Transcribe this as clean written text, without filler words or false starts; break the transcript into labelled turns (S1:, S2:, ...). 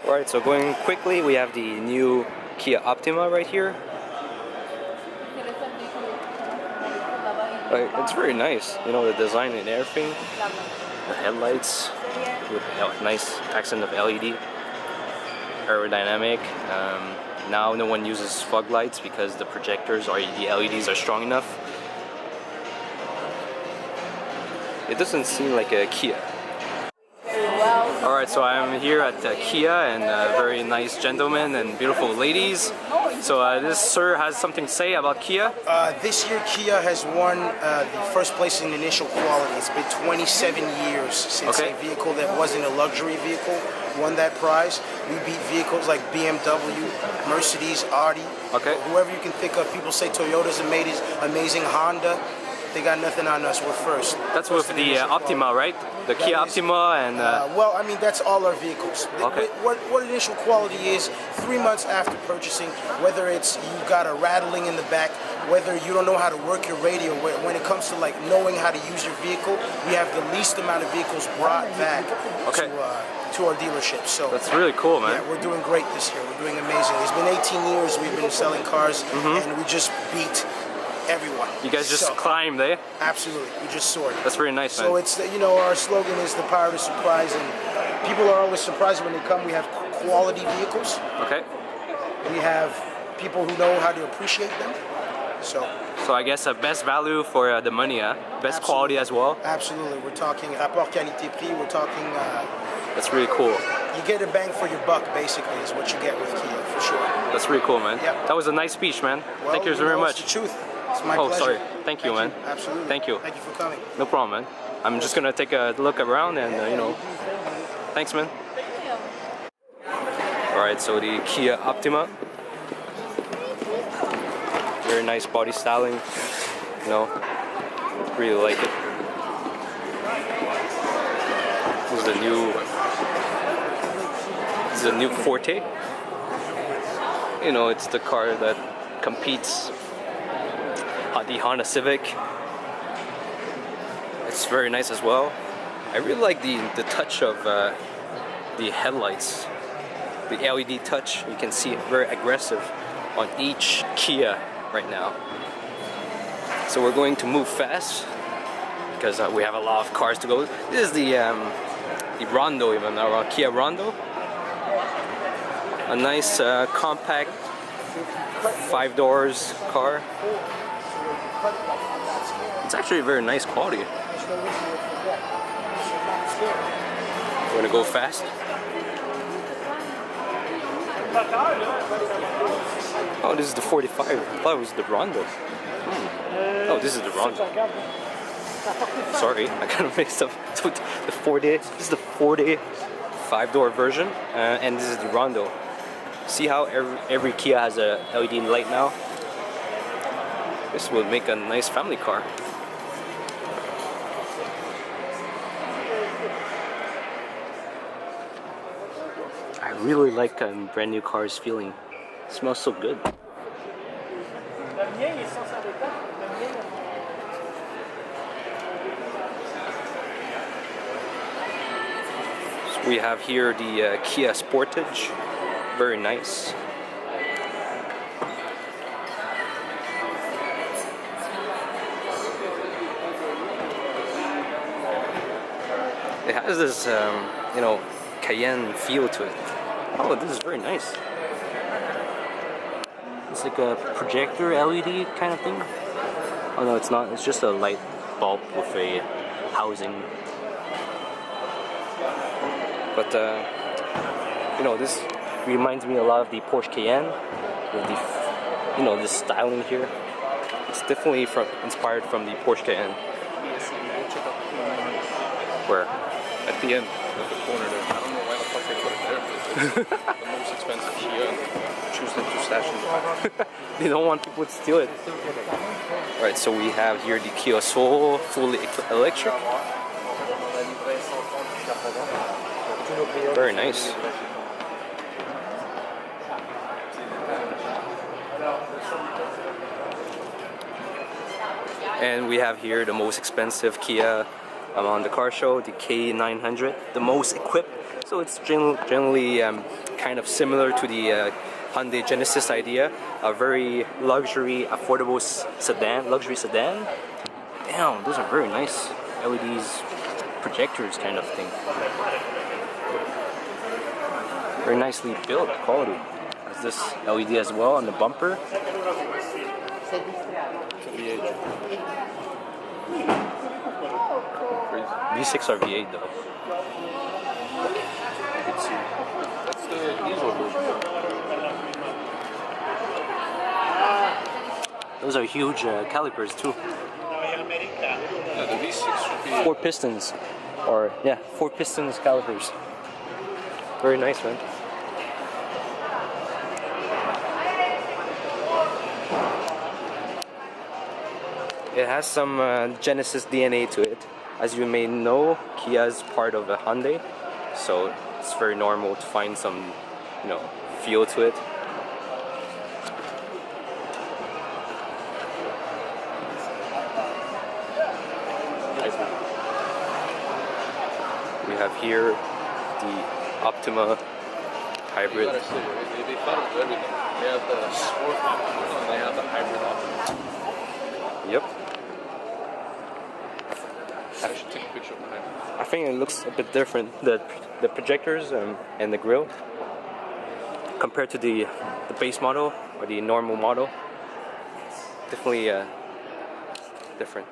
S1: Alright, so going quickly, we have the new Kia Optima right here. It's very nice, you know, the design and everything. The headlights with a nice accent of LED. Aerodynamic. Now no one uses fog lights because the projectors or the LEDs are strong enough. It doesn't seem like a Kia. Alright, so I'm here at Kia and very nice gentlemen and beautiful ladies. So this sir has something to say about Kia.
S2: This year Kia has won the first place in initial quality. It's been 27 years since a vehicle that wasn't a luxury vehicle won that prize. We beat vehicles like BMW, Mercedes, Audi, whoever you can think of. People say Toyota's amazing, Honda. They got nothing on us. We're first.
S1: That's with the Optima, right? The Kia Optima and...
S2: well, I mean, that's all our vehicles. What initial quality is 3 months after purchasing, whether it's you got a rattling in the back, whether you don't know how to work your radio, when it comes to like knowing how to use your vehicle, we have the least amount of vehicles brought back to our dealership. So
S1: that's really cool, man.
S2: Yeah, we're doing great this year. We're doing amazing. It's been 18 years we've been selling cars, and we just beat everyone.
S1: You guys just climbed, eh?
S2: Absolutely. We just soared.
S1: That's very nice, man.
S2: So it's, you know, our slogan is the power to surprise, and people are always surprised when they come. We have quality vehicles. We have people who know how to appreciate them. So
S1: I guess best value for the money, best quality as well.
S2: Absolutely. We're talking rapport qualité-prix. We're talking.
S1: That's really cool.
S2: You get a bang for your buck, basically, is what you get with Kia, for sure.
S1: That's really cool, man.
S2: Yep.
S1: That was a nice speech, man.
S2: Well,
S1: thank you very much.
S2: It's the truth. It's my pleasure.
S1: Sorry. Thank you, man.
S2: Absolutely.
S1: Thank you.
S2: Thank you for coming.
S1: No problem, man. I'm just gonna take a look around and you know. Thanks, man. All right, so the Kia Optima. Very nice body styling. You know, really like it. This is the new Forte. You know, it's the car that competes the Honda Civic. It's very nice as well. I really like the touch of the headlights, the LED touch. You can see it very aggressive on each Kia right now. So we're going to move fast because we have a lot of cars to go. This is the Rondo, if I'm not wrong, Kia Rondo. A nice compact 5 doors car. It's actually very nice quality. We're gonna go fast. Oh, this is the 45. I thought it was the Rondo. Oh, this is the Rondo. Sorry, I kind of mixed up. So the 40. This is the 40 5-door version, and this is the Rondo. See how every Kia has a LED light now? This will make a nice family car. I really like brand new cars feeling. It smells so good. So we have here the Kia Sportage. Very nice. It has this, you know, Cayenne feel to it. Oh, this is very nice. It's like a projector LED kind of thing. Oh no, it's not. It's just a light bulb with a housing. But you know, this reminds me a lot of the Porsche Cayenne with the, you know, this styling here. It's definitely inspired from the Porsche Cayenne. Where? At the end.
S3: At the corner there. I don't know why the fuck they put it there. The most expensive Kia. Choose them to stash in the back.
S1: They don't want people to steal it. Alright, so we have here the Kia Soul, fully electric. Very nice. And we have here the most expensive Kia on the car show, the K900, the most equipped So it's generally kind of similar to the Hyundai Genesis idea, a very luxury, affordable luxury sedan. Damn, those are very nice LEDs, projectors kind of thing. Very nicely built, quality. Has this LED as well on the bumper. V6 or V8 though.
S3: That's the diesel version.
S1: Those are huge calipers too.
S3: Yeah, the V6 should be
S1: 4 pistons, or yeah, 4 pistons calipers. Very nice, man. It has some Genesis DNA to it. As you may know, Kia is part of a Hyundai, so it's very normal to find some, feel to it. We have here the Optima hybrid.
S3: They thought of everything. They have the sport option and they have the hybrid option.
S1: Yep.
S3: I should take a picture of the hybrid.
S1: I think it looks a bit different. The projectors and the grille compared to the base model or the normal model. Definitely different.